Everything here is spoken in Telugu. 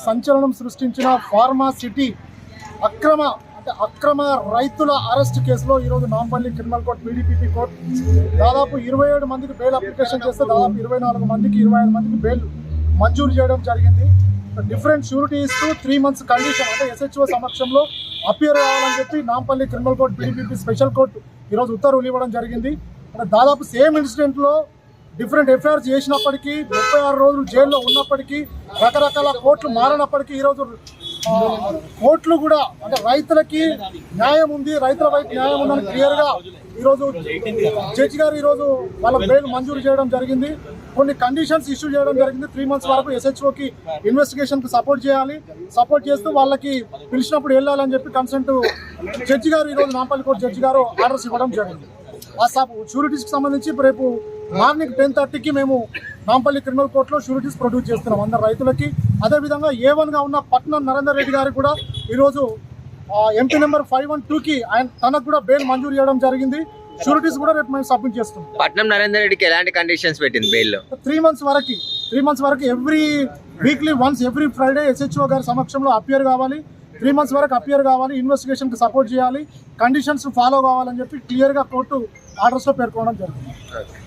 సంచలనం సృష్టించిన ఫార్మా సిటీ అక్రమ రైతుల అరెస్ట్ కేసులో ఈరోజు Nampally criminal court PDPP court దాదాపు 27 మందికి బెయిల్ అప్లికేషన్ చేస్తే దాదాపు 24 మందికి 25 మందికి బెయిల్ మంజూరు చేయడం జరిగింది. డిఫరెంట్ షూరిటీ ఇస్తూ 3 months కండిషన్ అంటే ఎస్హెచ్ఓ సమక్షంలో అపియర్ కావాలని చెప్పి Nampally criminal court PDPP special court ఈరోజు ఉత్తర్వులు ఇవ్వడం జరిగింది. దాదాపు సేమ్ ఇన్సిడెంట్లో డిఫరెంట్ ఎఫ్ఐఆర్ చేసినప్పటికీ 36 రోజులు జైల్లో ఉన్నప్పటికీ రకరకాల కోర్టులు మారినప్పటికీ ఈరోజు కోర్టులు కూడా అంటే రైతులకి న్యాయం ఉంది, రైతుల వైపు న్యాయం ఉందని క్లియర్గా ఈరోజు జడ్జి గారు ఈరోజు వాళ్ళ బెయిల్ మంజూరు చేయడం జరిగింది. కొన్ని కండిషన్స్ ఇష్యూ చేయడం జరిగింది. 3 months వరకు ఎస్హెచ్ఓకి ఇన్వెస్టిగేషన్కి సపోర్ట్ చేయాలి, సపోర్ట్ చేస్తూ వాళ్ళకి పిలిచినప్పుడు వెళ్ళాలని చెప్పి కన్సెంట్ జడ్జి గారు ఈరోజు నాంపల్లి కోర్టు జడ్జి గారు ఆర్డర్స్ ఇవ్వడం జరిగింది. ఆ షూరిటీస్కి సంబంధించి రేపు మార్నింగ్ 10:30కి మేము నాంపల్లి క్రిమినల్ కోర్టులో షూరిటీస్ ప్రొడ్యూస్ చేస్తున్నాం అందరు రైతులకి. అదేవిధంగా A1గా ఉన్న పట్నం నరేందర్ రెడ్డి గారికి కూడా ఈరోజు ఎంపీ నెంబర్ 512కి తనకు కూడా బెయిల్ మంజూరు చేయడం జరిగింది. షూరిటీస్ కూడా రేపు మేము సబ్మిట్ చేస్తున్నాం. పట్నం నరేందర్ రెడ్డికి ఎలాంటి కండిషన్స్ పెట్టింది బెయిల్? 3 months వరకు every weekly once every Friday SHO గారి సమక్షంలో అపియర్ కావాలి, 3 months వరకు అపియర్ కావాలి, ఇన్వెస్టిగేషన్కి సపోర్ట్ చేయాలి, కండిషన్స్ ఫాలో కావాలని చెప్పి క్లియర్గా కోర్టు ఆర్డర్స్లో పేర్కొనడం జరిగింది.